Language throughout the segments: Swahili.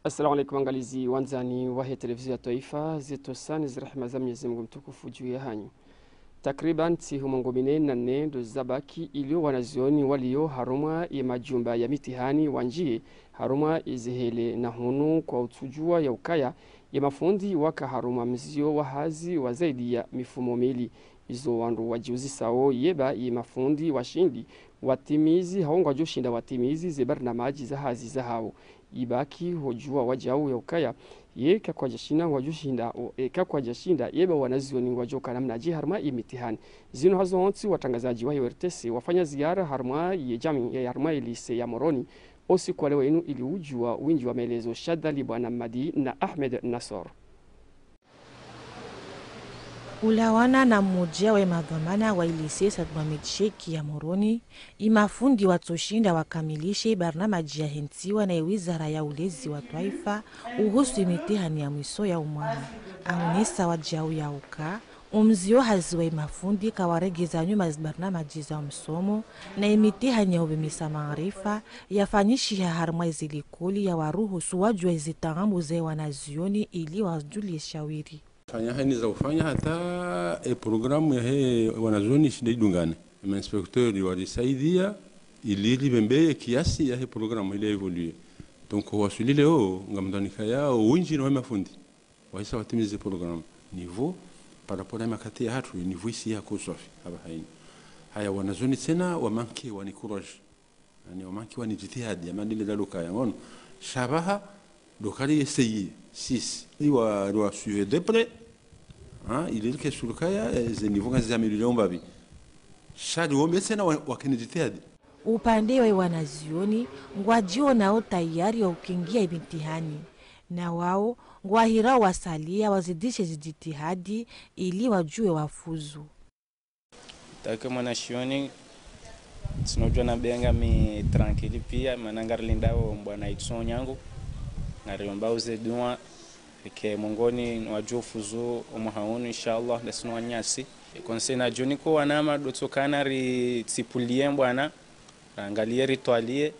Assalamu alaikum angalizi wanzani wa televizia ya Taifa zetu sana zirahma za Mwenyezi Mungu mtukufu juu ya hanyu. Takriban sihumongo minene ndo zabaki ilio wanazioni walio haruma ya majumba ya mitihani wanjie haruma izihele na hunu kwa utujua ya ukaya ya mafundi waka haruma mzio wahazi wa zaidi ya mifumo mili izo wandu wajiuzi sao yeba ya mafundi washindi watimizi haonga joshinda watimizi zebarna maji za hazi za hao ibaki hojua wajau ya ukaya ye kakwa jashina wajushinda kakwa jashinda yeba wanazioni wajoka namna ji harma imitihani zino hazo onti watangazaji wa URTC wafanya ziara harma ya jami ya harma ilise ya Moroni osi kwa leo inu ili ujua winji wa maelezo Shadali Bwana Madi na Ahmed Nasor. Ulawana na mmoja wa madhamana wa ilise Sadmamid Sheikh ya Moroni imafundi watoshinda wakamilishe barnamaji ya hentiwa na wizara ya ulezi wa Taifa uhusu imitihani ya mwiso ya umwana aunesa wajau ya uka umzio haziwa imafundi kawaregeza nyuma barnamaji za msomo na imitihani ya ubimisa maarifa yafanyishi ya harma izilikuli ya waruhusu wajua izitarambu ze wanazioni ili wajulie shawiri. Fanya hani za ufanya hata programu ya he wanazoni shididungane. Inspecteur walisaidia ili bembe kiasi ya he programu ile evolue. Donc wasuli leo ngamdanika yao winji na mafundi. Waisa watimize programu niveau par rapport à makati hatu niveau isi ya kosofi haba haini. Haya wanazoni tena wamanki wani courage. Yani wamanki wani jitihadi ya mandile daluka ya ngono. Shabaha dokali essayer 6 iwa suivre de près hein il est que sur le cas des niveaux quand améliorés on va bien shadi wao tena wakinijitihadi upande wa wanazioni ngwajio nao tayari wa ukiingia imitihani na wao ngwahira wasalia wazidishe jitihadi ili wajue wafuzu. Taka mwanashioni sinojua na benga mi tranquille pia manangarlindao mbwana itson yangu ngariomba uzedua ke mongoni wajua fuzu umuhaunu inshallah lesino wanyasi konsena joni ko wanama dotokana ri tipulie bwana angalie ritualie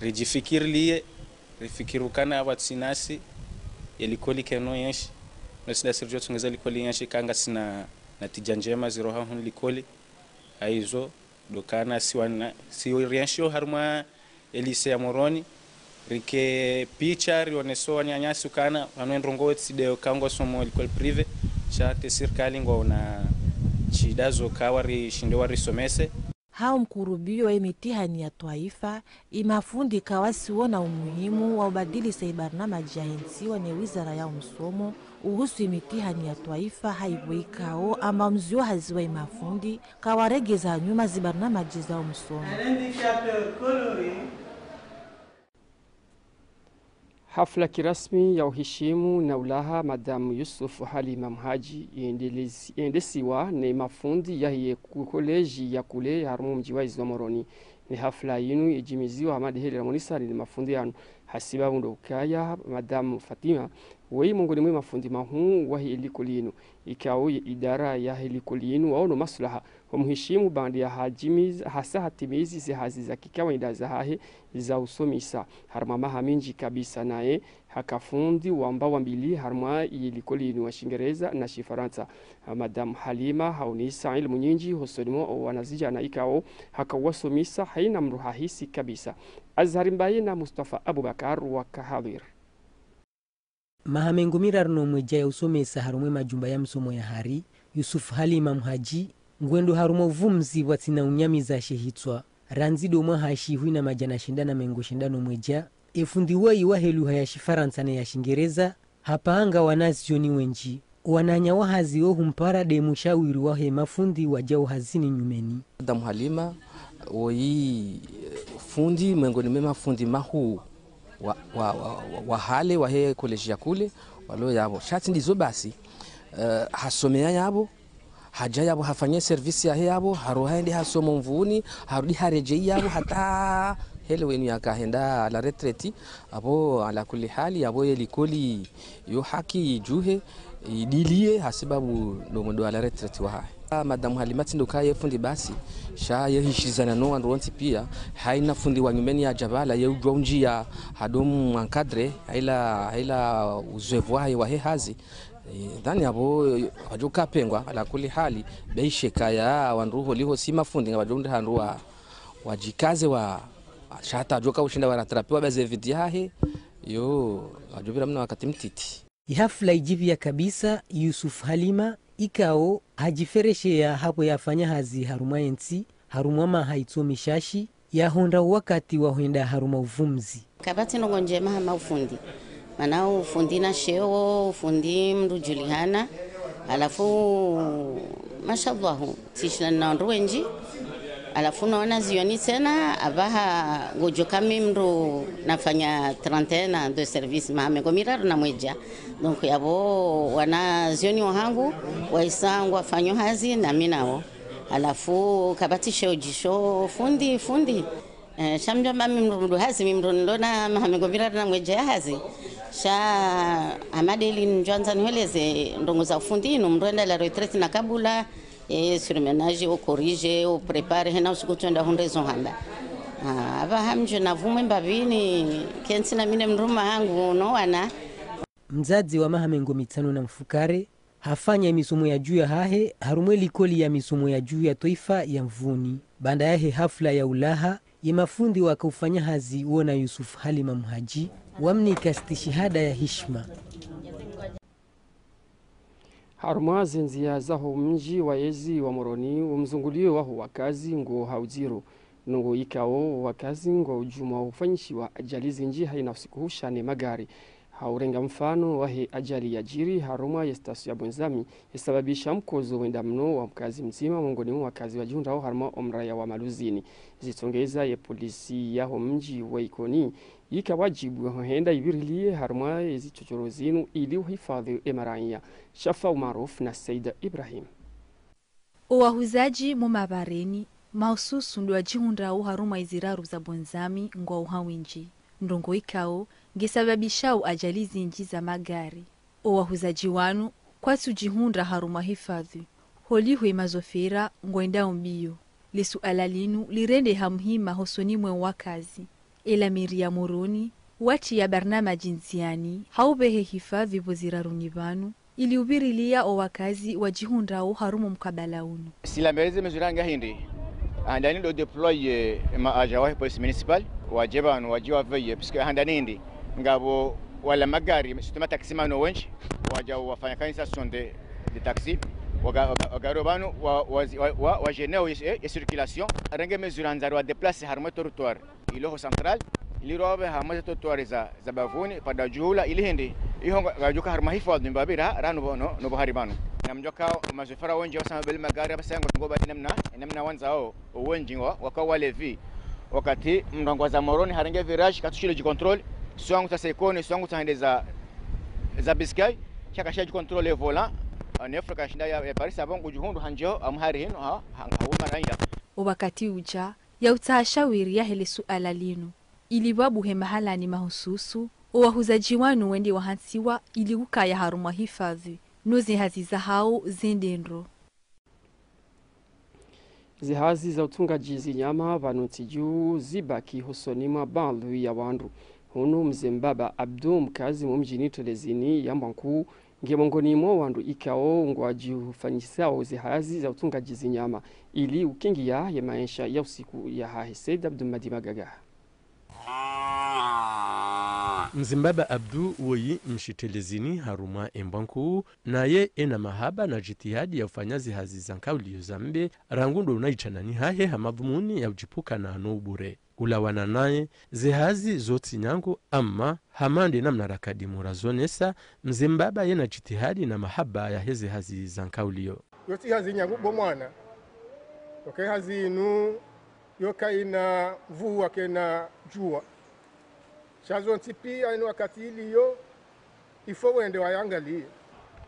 rijifikirlie rifikirukana watsinasi yelikoli keno yenshi nosida sirjo tungeza likoli yenshi kanga sina natija njema ziroha hun likoli aizo dokana si riensho harma elise ya Moroni rike picha rioneso wanyanyasi ukana wanendrongo tsideo kango somo likoli prive chate serikali ngona chidazo kawari shindewari somese. Hao mkurubio wa imitihani ya Taifa imafundi kawasiona umuhimu wa ubadili barnamaji ya hensiwa ni wizara ya msomo uhusu imitihani ya Taifa haibuikao amba mzio haziwa imafundi kawaregeza nyuma zibarnamaji za msomo. Hafla kirasmi ya uheshimu na ulaha Madamu Yusuf Halima Mhaji endesiwa na mafundi ya koleji ya kule harumu mjiwa izo Moroni. Ni hafla yinu ijimiziwa Hamadi Heli Ramonisa ni mafundi yanu hasiba mundo ukaya Madamu Fatima wei mongoni mwe mafundi mahu wa helikolinu ikao idara ya helikolinu waono maslaha wa muheshimu bandi ya hajimiz hasa hatimizi zihazi za kikawaida za hahe za usomisa harma haminji kabisa nae hakafundi wamba wambili harma helikolinu wa Shingereza na Shifaransa. Madam Halima haunisa ilmu nyingi hosonimo wanazija na ikao hakawasomisa haina mruhahisi kabisa. Azharimbaye na Mustafa Abubakar wa Kahawir. Mahamengumira rno mweja ya usomesa harumwe majumba ya msomo ya hari Yusuf Halima Mhaji ngwendo harumo vumzi watina unyamiza shehitwa ranzido mwa hashihui na majana shindana mengo shindano mweja efundi wai wa helu haya Shifaransa na ya Shingereza hapaanga wanazioni wenji wananya wahazi humpara de mushawiru wa mafundi wajao hazini nyumeni. Madam Halima woi fundi mengoni mema fundi mahu wa hale wa he koleji ya kule walo yabo shati ndizo basi hasomea yabo haja yabo hafanye service ya yabo harohaende hasomo mvuni harudi hareje yabo hata hele wenu yakahenda la retraite abo ala kulli hali yabo yelikoli yo haki juhe idilie hasibabu ndo ndo ala retraite wa Madamu Halima tinduka ye fundi basi sha ye hishizana no wanronti pia haina fundi wa nyumbani ya Jabala ye ujwa njia hadomu ankadre haila uzoevu wa he hazi ndani abo wajuka pengwa ala kuli hali beisheka ya wanruho liho si mafundi ngabajunde hanruwa wajikaze wa shata joka ushinda wanatarapiwa baze vidiahe yo wajubira mna wakati mtiti. Hafla ijivya kabisa Yusuf Halima ikao hajifereshe ya hapo yafanya hazi haruma ensi haruma mahaitsomi shashi ya honda wakati wa huenda haruma uvumzi kabati nongo njema hama ufundi manao ufundi na sheo ufundi mdu Juliana alafu mashallah tishna na nruenji alafu naona zioni tena abaha gojo kami mdu nafanya 31 de service mahame gomiraru na mweja donc yabo wana zioni wangu waisangu wafanyo hazi na minao alafu kabati sheo jisho fundi shamja mami mdu hazi mimdu ndona mahame gomiraru na mweja ya hazi sha amadeli njanza niweleze ndongo za ufundi ino mruenda la retraite na kabula sur ménage au corrige au prépare hena usikutenda hondezo hamba aba hamje na vume mbavini kensi na mine mruma hangu no wana mzazi wa mahamengo mitano na mfukare hafanya misumo ya juu ya hahe harumwe likoli ya misumo ya juu ya toifa ya mvuni banda yahe hafla ya ulaha ya mafundi wakaufanya hazi uona Yusuf Halima Mhaji wamni kastishihada ya hishma haruma zenzia zaho mji wa ezi wa Moroni umzungulio waho wakazi ngo haujiro nungo ikao wakazi ngo ujuma ufanyishiwa ajali zinji haina usikuhusha ne magari haurenga mfano wahe ajali ya jiri haruma ya stasio ya Bonzami yasababisha mkozo wenda mno wa mkazi mzima mongoni mwa wakazi wa Junda haruma omraya wa Maluzini zitongeza ya polisi yaho mji wa Ikoni ikawajibu henda ibirilie haruma zichochorozinu ili uhifadhi emaranya Shafa Umaruf na Saida Ibrahim. Uwahuzaji mumabareni maususu ndo ajihunda haruma iziraru za Bonzami ngwa uhawinji ndongo ikao ngesababishao ajali zinji za magari. Uwahuzaji wanu kwa sujihunda haruma hifadhi holiwe mazofera ngwenda mbio lesu alalinu lirende hamhima hosoni mwe wakazi ila miria Moroni wati ya barnama jinsiani haubehe hifadhi voziraruni vanu ili ubirilia o wakazi wajihundao harumu mkabala unu. Si la mairie mesuranga hindi andani do deploy ma ajawa police municipal wajibanu wajiwa veye puisque handani hindi ngabo wala magari sitoma taxi mano wench waja wafanya kanisa sonde de taxi wagarobanu wa geneo et circulation renge mesuranga wa déplacer harmo territoire ilo central ilirobe harmo territoire za bavuni pada juhula ili hindi iho gajuka harma hifadhi mbabira ranu no buharibanu namjoka mazofara wenje wasama bel magari abasango ngoba namna wanzao wenjingo wakawa levi wakati mrongo za Moroni harenge virage katushile ji control swangu ta sekone swangu ta hende za biskai chaka shaji control le volant en Afrika shinda ya Paris abongo juhundu hanjo amhari hino hauma raida wakati uja ya utashawiri ya hele suala linu ili babu he mahala ni mahususu uwahuzaji wanu wende wahansiwa ili ukaya haruma hifadhi nozi haziza hao zendendro. Zihazi za utungaji zinyama vanutiju zibaki husoni mwa bandu ya wandu. Hunu Mzembaba Abdu mkazi mjini Tolezini ya Mbanku ngemongoni mwa wandu ikao ngwaji ufanyisao zihazi za utungaji zinyama ili ukingia ya maisha ya usiku ya Said Abdu Madimagaga. Mzimbaba Abdu woyi mshitelezini haruma embanku naye ena mahaba na jitihadi ya ufanyazi hazi zankauli yuzambe rangundo unaichanani hahe hamadhumuni ya ujipuka na anubure ulawana naye zihazi zoti nyangu ama hamande na mnarakadi murazonesa Mzimbaba yena jitihadi na mahaba ya hezi hazi zankauli yoti hazi nyangu bomwana okay hazi inu yoka ina vuwa kena jua Chazo ntipi ainu wakati iliyo ifo wende wayangalie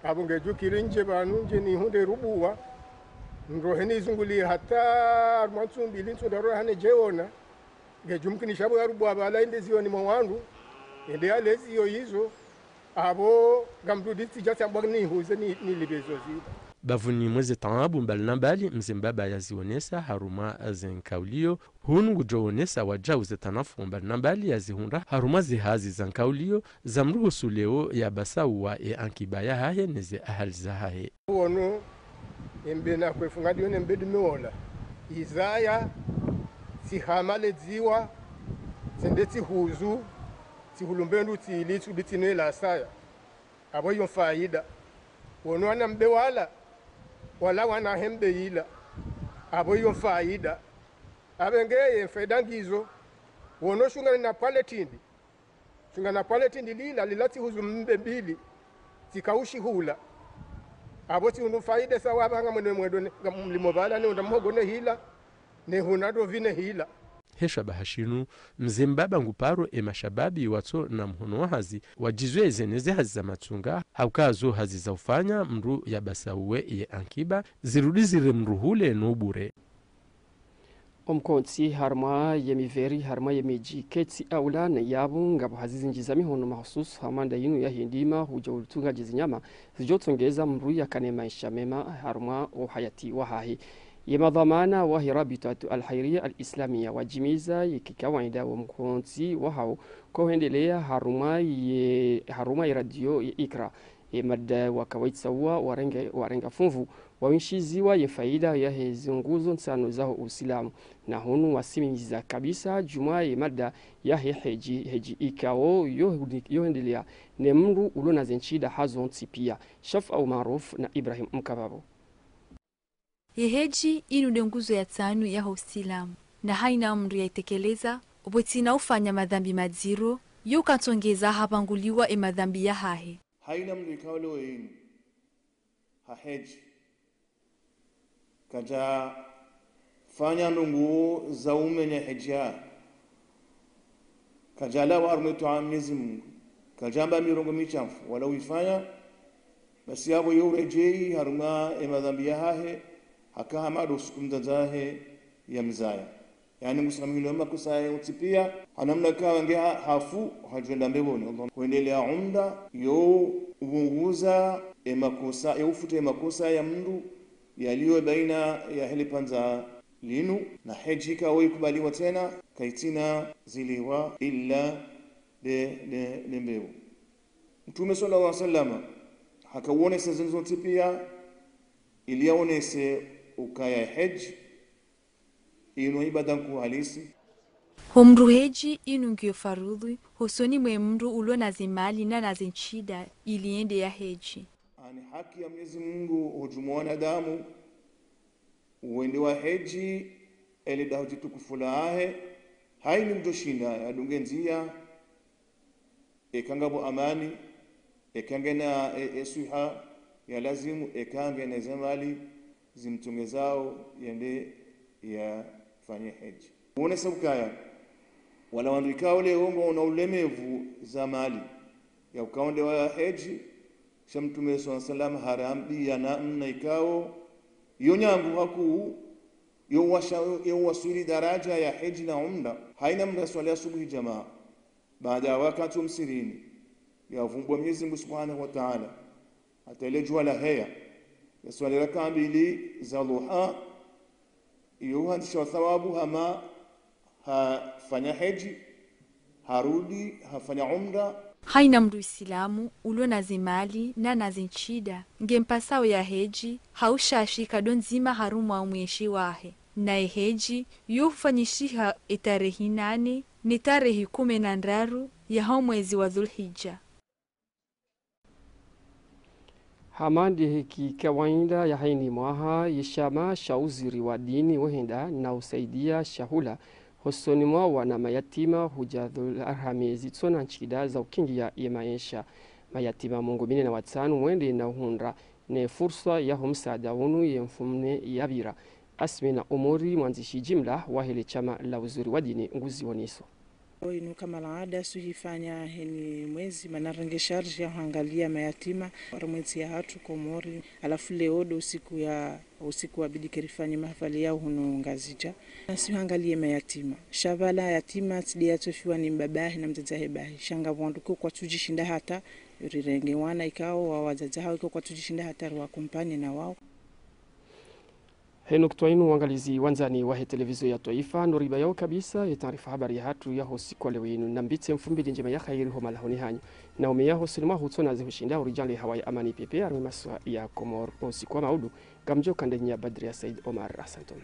abunge jukiri nje banu nje ni hunde rubuwa nroheni zunguli hata mwantsumbi lintsundaro hane jeona ngejumkini shabu ya rubuwa bala inde zioni mwandu ende alezi yo hizo abo gamdudi tijati ambagni huze ni libezo zi bavuni mwezi taabu mbali na mbali mzimbaba yazionesa haruma zenkaulio hunu ngujoonesa waja uzetanafu mbali na mbali yazihunda haruma zihazi zankaulio za mruhusu leo ya basauwa ankibaya hahe neze ahali za hahe uonu embena kwefungadi yone mbedi meola izaya sihamale ziwa sendeti huzu sihulumbendu tilitu bitinela saya abo yon faida wono ana mbe wala wana hembe ila abo yon faida abengeye faida ngizo wono shunga na paletindi lila lilati huzu mbe mbili tikaushi hula abo ti unu faida sawa banga mwedo mlimobala ne ndamuhogo ne hila ne hunado vine hila hesha bahashinu mzimbaba nguparo mashababi wato na mhono wahazi wajizwe zeneze hazi za matsunga haukazo hazi za ufanya mru ya basauwe ankiba zirudi zire mruhule nubure omkonsi harma yemiveri harma yemeji keti aula na yabu ngabo hazizi njizami hono mahusus hamanda yinu ya hindima huja ulutunga jizinyama zijotongeza mru ya kane maisha mema harma uhayati wahahi yemadhamana wahi rabitatu alhairia alislamia wajimiza yikikawaida wa mkonsi wahao kohendelea haruma radio ikra mada wakawaitsawa warenga funvu wawinshiziwa ye faida ya hezi nguzo nsano zao usilamu na hunu wasimimiza kabisa juma ye mada ya heji ikao yohendelea ne mru ulona zenchida hazon tipia shaf au maruf na Ibrahim Mkababo yeheji inude nguzo ya tanu ya usilamu na haina mru ya itekeleza ubotina ufanya madhambi madziro yukatongeza hapanguliwa madhambi ya hahe haina mru ikawalo inu haheji kaja fanya nungu za umenya hejia kaja la warmetu Mwenyezi Mungu kajamba mirongo michafu wala uifanya basi hapo yorejei harunga madhambi ya hahe hakaha madu sukumza zahe ya mzaya yani musamilo makosa ya utipia hanamna kawa nge hafu hajenda mbeboni kuendelea umda yo ubunguza makosa ya ufute makosa ya mndu yaliyo baina ya helipanza linu na heji kawa ikubaliwa tena kaitina ziliwa illa de mbeo Mtume sallallahu alaihi wasallam hakawonesa zinzotipia iliyaonese ukaya heji inu ibada nku halisi homru heji inu ngio farudhi hosoni mwe mru ulo na zimali na nazinchida iliende ya heji ani haki ya Mwenyezi Mungu hujumuana damu uende wa heji ele dahuji tukufula ahe haini mjoshinda adunge nzia ekangabo amani ekangena esuha ya lazimu ekange na zamali zimtunge zao yende ya fanye heji uone sabukaya wala wandikao leo una ulemevu za mali ya ukaonde wa heji shamtume sallam harambi ya namna ikao yonyangu haku yo wasuli daraja ya heji na umda haina mda swali asubuhi jamaa baada ya wakati msirini ya vumbwa Mwenyezi Mungu Subhanahu wa Ta'ala atalejwa la haya ya swali raka mbili za duha iyo handisha thawabu hama hafanya heji harudi hafanya umda haina mdu Islamu ulo na zimali na nazinchida ngempasao ya heji haushashika donzima harumwa umweshi wahe na heji yufanyishiha etarehi 8 ni tarehi 13 ya hao mwezi wa Dhulhijja hamandi hiki kawaida ya haini mwaha yeshama shauziri wa dini wahenda na usaidia shahula hosoni mwa wana mayatima hujadhul arhami zitsona nchida za ukingia ya maisha mayatima mungu 15 mwende na uhundra ne fursa ya humsada wunu ya mfumne yabira Asmina Umuri mwanzishi jimla wa hili chama la uzuri wa dini nguzi woniso inu kama laada sujifanya heni mwezi manarange sharji ya hangalia mayatima mwezi ya hatu komori alafu leodo usiku wa bidi kerifanya mahafali yao hunu ngazija nasi hangalia mayatima shavala yatima tidia tofiwa ni mbabahi na mzazahe bahi shanga wanduko kwa tujishinda hata yurirenge wana ikao wa wazaza hao iko kwa tujishinda hata wa kumpani na wao Heno kutwainu uangalizi wanzani wa televizio ya Taifa noriba yao kabisa ya taarifa habari ya hatu ya hosi kwa leo yenu nambitse mfumbili njema ya khairi ho malahoni hanyu na umeya hosilima hutona zihushinda urijali hawaii amani pepe armi maswa ya Komor hosi kwa maudu gamjo kandenya Badria Said Omar Asanton.